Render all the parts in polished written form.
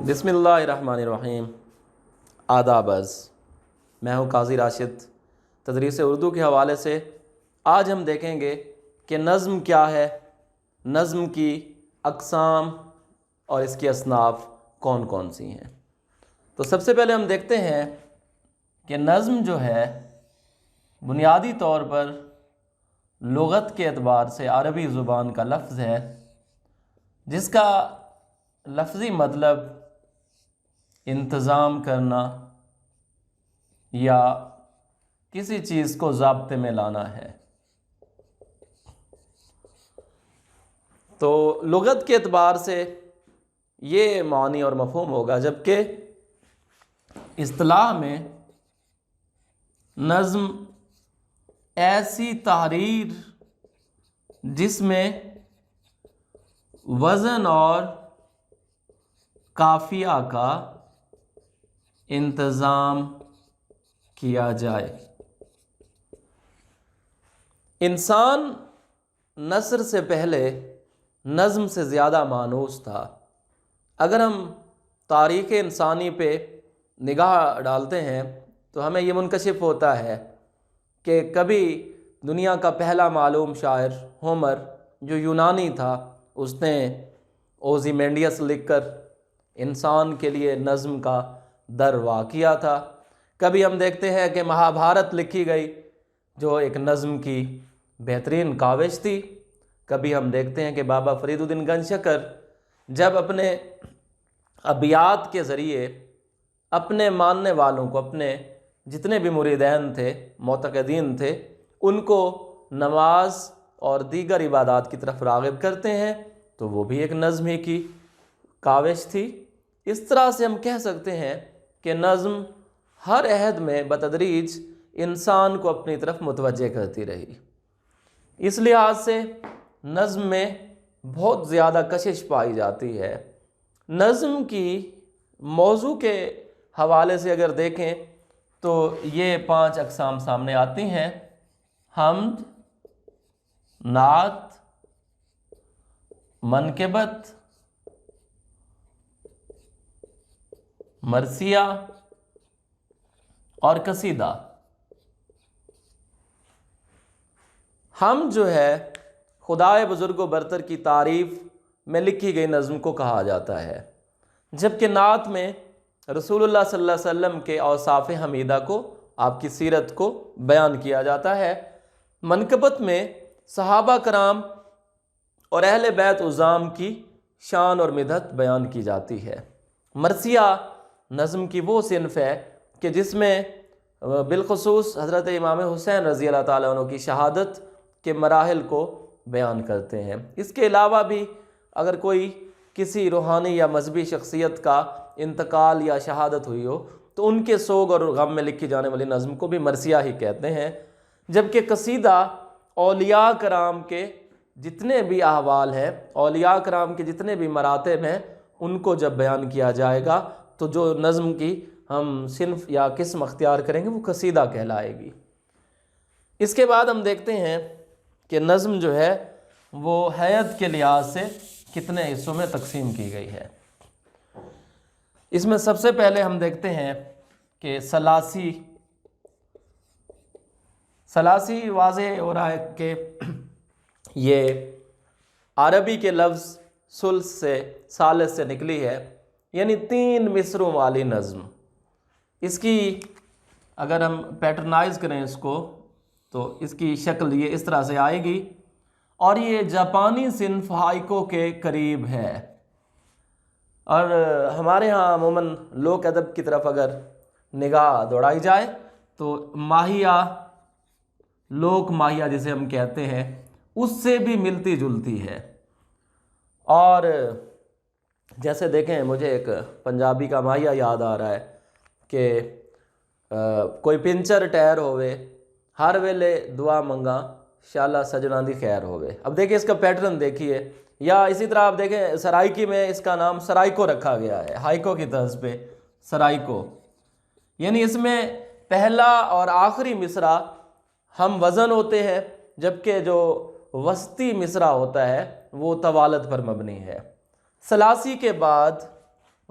بسم اللہ الرحمن الرحیم۔ آداب عرض، میں ہوں قاضی راشد۔ تدریس اردو کے حوالے سے آج ہم دیکھیں گے کہ نظم کیا ہے، نظم کی اقسام اور اس کی اصناف کون کون سی ہیں۔ تو سب سے پہلے ہم دیکھتے ہیں کہ نظم جو ہے بنیادی طور پر لغت کے اعتبار سے عربی زبان کا لفظ ہے، جس کا لفظی مطلب انتظام کرنا یا کسی چیز کو ضابطے میں لانا ہے۔ تو لغت کے اعتبار سے یہ معنی اور مفہوم ہوگا، جبکہ اصطلاح میں نظم ایسی تحریر جس میں وزن اور قافیہ کا انتظام کیا جائے۔ انسان نثر سے پہلے نظم سے زیادہ مانوس تھا۔ اگر ہم تاریخ انسانی پہ نگاہ ڈالتے ہیں تو ہمیں یہ منکشف ہوتا ہے کہ کبھی دنیا کا پہلا معلوم شاعر ہومر جو یونانی تھا، اس نے اوزیمینڈیس لکھ کر انسان کے لیے نظم کا در وا کیا تھا۔ کبھی ہم دیکھتے ہیں کہ مہابھارت لکھی گئی جو ایک نظم کی بہترین کاوش تھی۔ کبھی ہم دیکھتے ہیں کہ بابا فرید الدین گنجشکر جب اپنے ابیات کے ذریعے اپنے ماننے والوں کو، اپنے جتنے بھی مریدین تھے، معتقدین تھے، ان کو نماز اور دیگر عبادات کی طرف راغب کرتے ہیں، تو وہ بھی ایک نظم ہی کی کاوش تھی۔ اس طرح سے ہم کہہ سکتے ہیں کہ نظم ہر عہد میں بتدریج انسان کو اپنی طرف متوجہ کرتی رہی۔ اس لحاظ سے نظم میں بہت زیادہ کشش پائی جاتی ہے۔ نظم کی موضوع کے حوالے سے اگر دیکھیں تو یہ 5 اقسام سامنے آتی ہیں: حمد، نعت، منقبت، مرثیہ اور قصیدہ۔ حمد جو ہے خدائے بزرگ و برتر کی تعریف میں لکھی گئی نظم کو کہا جاتا ہے، جبکہ نعت میں رسول اللہ صلی اللہ علیہ وسلم کے اوصاف حمیدہ کو، آپ کی سیرت کو بیان کیا جاتا ہے۔ منقبت میں صحابہ کرام اور اہل بیت عظام کی شان اور مدحت بیان کی جاتی ہے۔ مرثیہ نظم کی وہ صنف ہے کہ جس میں بالخصوص حضرت امام حسین رضی اللہ تعالیٰ عنہ کی شہادت کے مراحل کو بیان کرتے ہیں۔ اس کے علاوہ بھی اگر کوئی کسی روحانی یا مذہبی شخصیت کا انتقال یا شہادت ہوئی ہو تو ان کے سوگ اور غم میں لکھی جانے والی نظم کو بھی مرثیہ ہی کہتے ہیں، جبکہ قصیدہ اولیاء کرام کے جتنے بھی احوال ہیں، اولیاء کرام کے جتنے بھی مراتب ہیں، ان کو جب بیان کیا جائے گا تو جو نظم کی ہم صنف یا قسم اختیار کریں گے وہ قصیدہ کہلائے گی۔ اس کے بعد ہم دیکھتے ہیں کہ نظم جو ہے وہ حیت کے لحاظ سے کتنے حصوں میں تقسیم کی گئی ہے۔ اس میں سب سے پہلے ہم دیکھتے ہیں کہ ثلاثی واضح ہو رہا ہے کہ یہ عربی کے لفظ ثالث سے نکلی ہے، یعنی 3 مصروں والی نظم۔ اس کی اگر ہم پیٹرنائز کریں اس کو تو اس کی شکل یہ اس طرح سے آئے گی، اور یہ جاپانی صنف ہائیکو کے قریب ہے۔ اور ہمارے ہاں عموماً لوک ادب کی طرف اگر نگاہ دوڑائی جائے تو ماہیہ، لوک ماہیہ جسے ہم کہتے ہیں، اس سے بھی ملتی جلتی ہے۔ اور جیسے دیکھیں، مجھے ایک پنجابی کا ماہیہ یاد آ رہا ہے کہ کوئی پنچر ٹائر ہوئے، ہر ویلے دعا منگا، شالا سجنا دی خیر ہوئے۔ اب دیکھیں اس کا پیٹرن دیکھیے، یا اسی طرح آپ دیکھیں سرائکی میں اس کا نام سرائیکو رکھا گیا ہے، ہائیکو کی طرز پہ سرائیکو، یعنی اس میں پہلا اور آخری مصرع ہم وزن ہوتے ہیں، جبکہ جو وسطی مصرع ہوتا ہے وہ طوالت پر مبنی ہے۔ ثلاثی کے بعد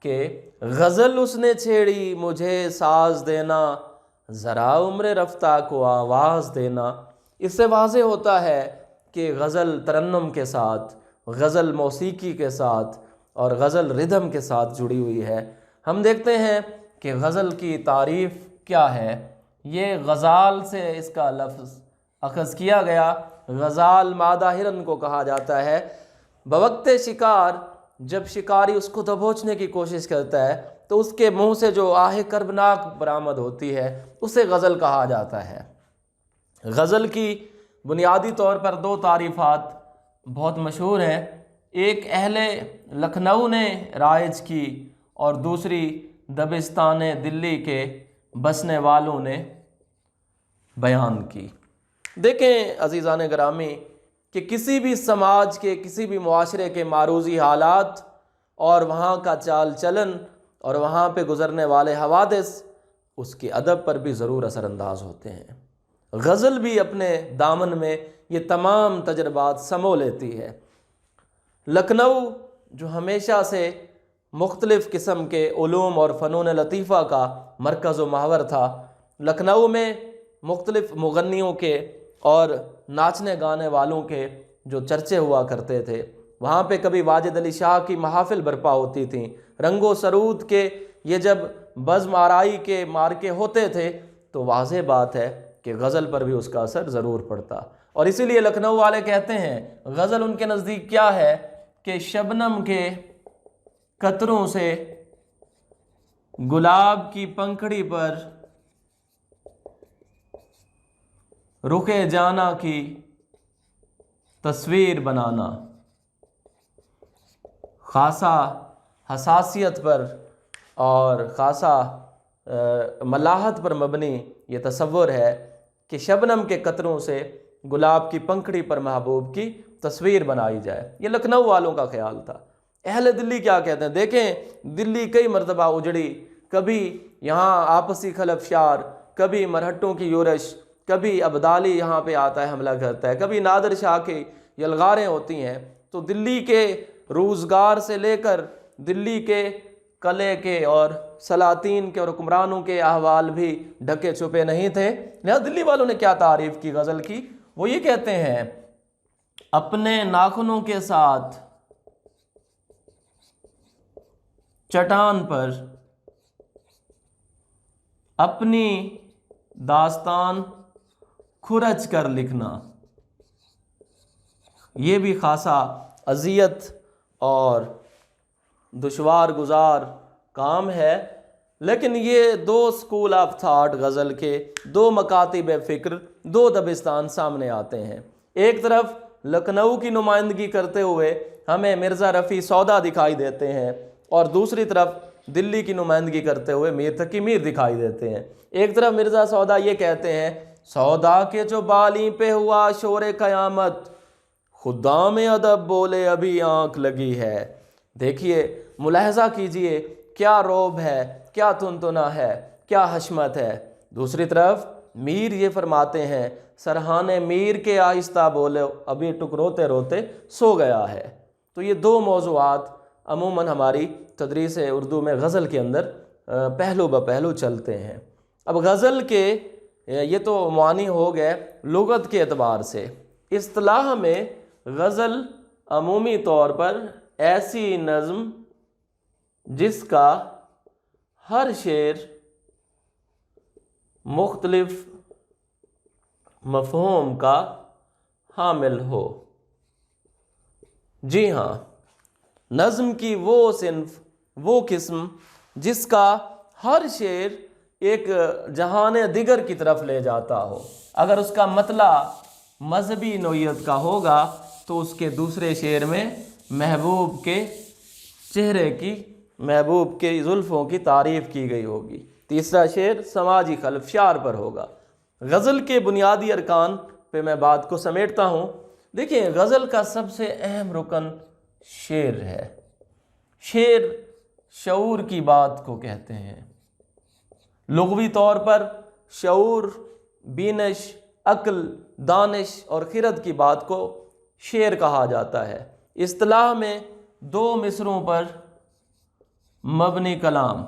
کہ غزل اس نے چھیڑی مجھے ساز دینا، ذرا عمر رفتہ کو آواز دینا۔ اس سے واضح ہوتا ہے کہ غزل ترنم کے ساتھ، غزل موسیقی کے ساتھ اور غزل ردھم کے ساتھ جڑی ہوئی ہے۔ ہم دیکھتے ہیں کہ غزل کی تعریف کیا ہے۔ یہ غزال سے اس کا لفظ اخذ کیا گیا۔ غزال مادہ ہرن کو کہا جاتا ہے۔ بوقت شکار جب شکاری اس کو دبوچنے کی کوشش کرتا ہے تو اس کے منہ سے جو آہ کربناک برآمد ہوتی ہے اسے غزل کہا جاتا ہے۔ غزل کی بنیادی طور پر دو تعریفات بہت مشہور ہیں، ایک اہل لکھنؤ نے رائج کی اور دوسری دبستان دلی کے بسنے والوں نے بیان کی۔ دیکھیں عزیزان گرامی کہ کسی بھی سماج کے، کسی بھی معاشرے کے معروضی حالات اور وہاں کا چال چلن اور وہاں پہ گزرنے والے حوادث اس کے ادب پر بھی ضرور اثر انداز ہوتے ہیں۔ غزل بھی اپنے دامن میں یہ تمام تجربات سمو لیتی ہے۔ لکھنؤ جو ہمیشہ سے مختلف قسم کے علوم اور فنون لطیفہ کا مرکز و محور تھا، لکھنؤ میں مختلف مغنیوں کے اور ناچنے گانے والوں کے جو چرچے ہوا کرتے تھے، وہاں پہ کبھی واجد علی شاہ کی محافل برپا ہوتی تھیں، رنگ و سرود کے یہ جب بزم آرائی کے مارکے ہوتے تھے تو واضح بات ہے کہ غزل پر بھی اس کا اثر ضرور پڑتا۔ اور اسی لیے لکھنؤ والے کہتے ہیں غزل ان کے نزدیک کیا ہے کہ شبنم کے قطروں سے گلاب کی پنکھڑی پر رخ جانا کی تصویر بنانا، خاصا حساسیت پر اور خاصا ملاحت پر مبنی یہ تصور ہے کہ شبنم کے قطروں سے گلاب کی پنکھڑی پر محبوب کی تصویر بنائی جائے۔ یہ لکھنؤ والوں کا خیال تھا۔ اہل دلی کیا کہتے ہیں؟ دیکھیں دلی کئی مرتبہ اجڑی، کبھی یہاں آپسی خلفشار، کبھی مرہٹوں کی یورش، کبھی ابدالی یہاں پہ آتا ہے حملہ کرتا ہے، کبھی نادر شاہ کی یلغاریں ہوتی ہیں۔ تو دلی کے روزگار سے لے کر دلی کے قلعے کے اور سلاطین کے اور حکمرانوں کے احوال بھی ڈھکے چھپے نہیں تھے۔ لہذا دلی والوں نے کیا تعریف کی غزل کی؟ وہ یہ کہتے ہیں اپنے ناخنوں کے ساتھ چٹان پر اپنی داستان کھرچ کر لکھنا، یہ بھی خاصا اذیت اور دشوار گزار کام ہے۔ لیکن یہ دو سکول آف تھاٹ غزل کے، دو مکاتب فکر، دو دبستان سامنے آتے ہیں۔ ایک طرف لکھنؤ کی نمائندگی کرتے ہوئے ہمیں مرزا رفیع سودا دکھائی دیتے ہیں اور دوسری طرف دلی کی نمائندگی کرتے ہوئے میر تقی میر دکھائی دیتے ہیں۔ ایک طرف مرزا سودا یہ کہتے ہیں سودا کے جو بالیں پہ ہوا شور قیامت، خدام ادب بولے ابھی آنکھ لگی ہے۔ دیکھیے ملاحظہ کیجئے کیا روب ہے، کیا تنتنا ہے، کیا حشمت ہے۔ دوسری طرف میر یہ فرماتے ہیں سرہانے میر کے آہستہ بولے ابھی ٹک روتے روتے سو گیا ہے۔ تو یہ دو موضوعات عموماً ہماری تدریس اردو میں غزل کے اندر پہلو بپہلو چلتے ہیں۔ اب غزل کے یہ تو معنی ہو گئے لغت کے اعتبار سے۔ اصطلاح میں غزل عمومی طور پر ایسی نظم جس کا ہر شعر مختلف مفہوم کا حامل ہو۔ جی ہاں، نظم کی وہ صنف، وہ قسم جس کا ہر شعر ایک جہان دیگر کی طرف لے جاتا ہو۔ اگر اس کا مطلع مذہبی نوعیت کا ہوگا تو اس کے دوسرے شعر میں محبوب کے چہرے کی، محبوب کے زلفوں کی تعریف کی گئی ہوگی۔ تیسرا شعر سماجی خلفشار پر ہوگا۔ غزل کے بنیادی ارکان پہ میں بات کو سمیٹتا ہوں۔ دیکھیں غزل کا سب سے اہم رکن شعر ہے۔ شعر شعور کی بات کو کہتے ہیں۔ لغوی طور پر شعور، بینش، عقل، دانش اور خرد کی بات کو شعر کہا جاتا ہے۔ اصطلاح میں دو مصروں پر مبنی کلام.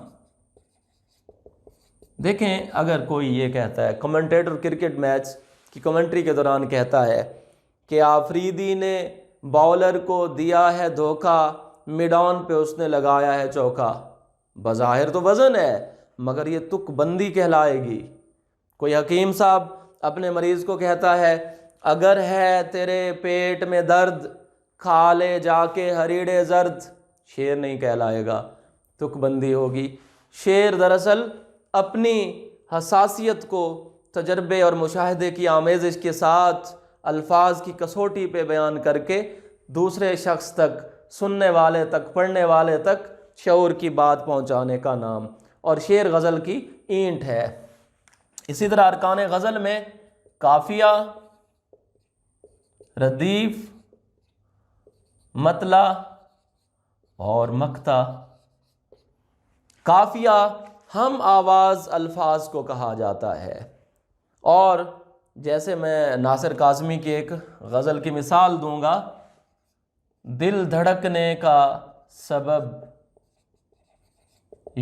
دیکھیں اگر کوئی یہ کہتا ہے، کمنٹیٹر کرکٹ میچ کی کمنٹری کے دوران کہتا ہے کہ آفریدی نے باؤلر کو دیا ہے دھوکہ، مڈ آن پہ اس نے لگایا ہے چوکا. بظاہر تو وزن ہے مگر یہ تک بندی کہلائے گی. کوئی حکیم صاحب اپنے مریض کو کہتا ہے اگر ہے تیرے پیٹ میں درد، کھا لے جا کے ہریڑے زرد. شعر نہیں کہلائے گا، تک بندی ہوگی. شعر دراصل اپنی حساسیت کو تجربے اور مشاہدے کی آمیزش کے ساتھ الفاظ کی کسوٹی پہ بیان کر کے دوسرے شخص تک، سننے والے تک، پڑھنے والے تک شعور کی بات پہنچانے کا نام. اور شعر غزل کی اینٹ ہے. اسی طرح ارکان غزل میں قافیہ، ردیف، مطلع اور مقطع. قافیہ ہم آواز الفاظ کو کہا جاتا ہے، اور جیسے میں ناصر کاظمی کی ایک غزل کی مثال دوں گا، دل دھڑکنے کا سبب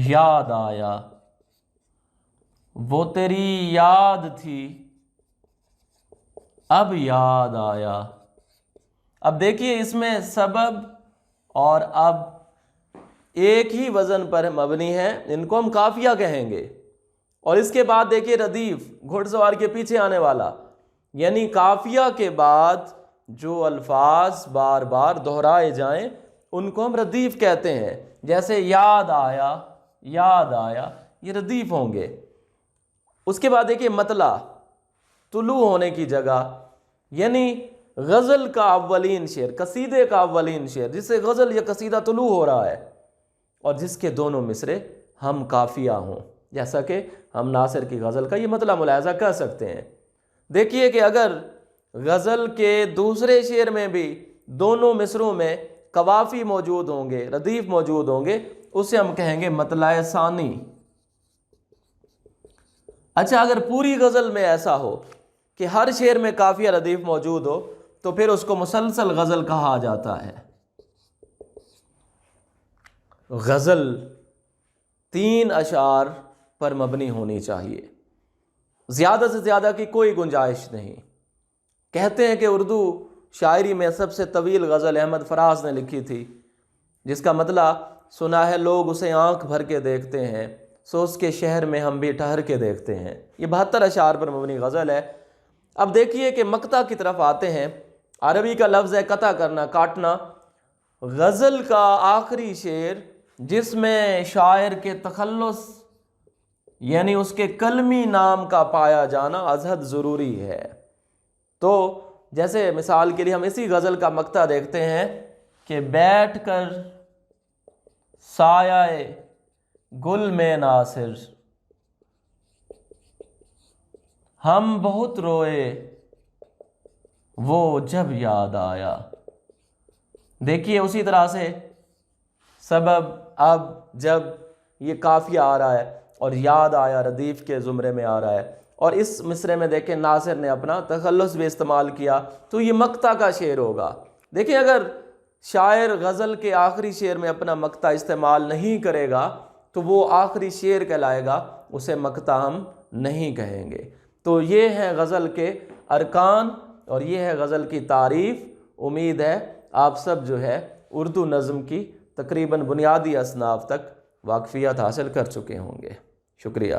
یاد آیا، وہ تیری یاد تھی اب یاد آیا. اب دیکھیے اس میں سبب اور اب ایک ہی وزن پر مبنی ہے، ان کو ہم قافیہ کہیں گے. اور اس کے بعد دیکھیے ردیف، گھڑ سوار کے پیچھے آنے والا، یعنی قافیہ کے بعد جو الفاظ بار بار دہرائے جائیں ان کو ہم ردیف کہتے ہیں. جیسے یاد آیا، یاد آیا، یہ ردیف ہوں گے. اس کے بعد دیکھیے مطلع، طلوع ہونے کی جگہ، یعنی غزل کا اولین شعر، قصیدے کا اولین شعر جس سے غزل یا قصیدہ طلوع ہو رہا ہے اور جس کے دونوں مصرے ہم قافیہ ہوں. جیسا کہ ہم ناصر کی غزل کا یہ مطلع ملاحظہ کر سکتے ہیں. دیکھیے کہ اگر غزل کے دوسرے شعر میں بھی دونوں مصروں میں قوافی موجود ہوں گے، ردیف موجود ہوں گے، اسے ہم کہیں گے مطلع ثانی. اچھا اگر پوری غزل میں ایسا ہو کہ ہر شعر میں قافیہ ردیف موجود ہو تو پھر اس کو مسلسل غزل کہا جاتا ہے. غزل 3 اشعار پر مبنی ہونی چاہیے، زیادہ سے زیادہ کی کوئی گنجائش نہیں. کہتے ہیں کہ اردو شاعری میں سب سے طویل غزل احمد فراز نے لکھی تھی، جس کا مطلع سنا ہے لوگ اسے آنکھ بھر کے دیکھتے ہیں، سو اس کے شہر میں ہم بھی ٹھہر کے دیکھتے ہیں. یہ 72 اشعار پر مبنی غزل ہے. اب دیکھیے کہ مقطع کی طرف آتے ہیں. عربی کا لفظ ہے قطع کرنا، کاٹنا. غزل کا آخری شعر جس میں شاعر کے تخلص یعنی اس کے قلمی نام کا پایا جانا ازحد ضروری ہے. تو جیسے مثال کے لیے ہم اسی غزل کا مقطع دیکھتے ہیں کہ بیٹھ کر سایہ گل میں ناصر ہم بہت روئے وہ جب یاد آیا. دیکھیے اسی طرح سے سبب، اب، جب، یہ قافیہ آ رہا ہے اور یاد آیا ردیف کے زمرے میں آ رہا ہے. اور اس مصرے میں دیکھیں ناصر نے اپنا تخلص بھی استعمال کیا تو یہ مقطع کا شعر ہوگا. دیکھیں اگر شاعر غزل کے آخری شعر میں اپنا مقطع استعمال نہیں کرے گا تو وہ آخری شعر کہلائے گا، اسے مقطع ہم نہیں کہیں گے. تو یہ ہے غزل کے ارکان اور یہ ہے غزل کی تعریف. امید ہے آپ سب جو ہے اردو نظم کی تقریباً بنیادی اصناف تک واقفیت حاصل کر چکے ہوں گے. شکریہ.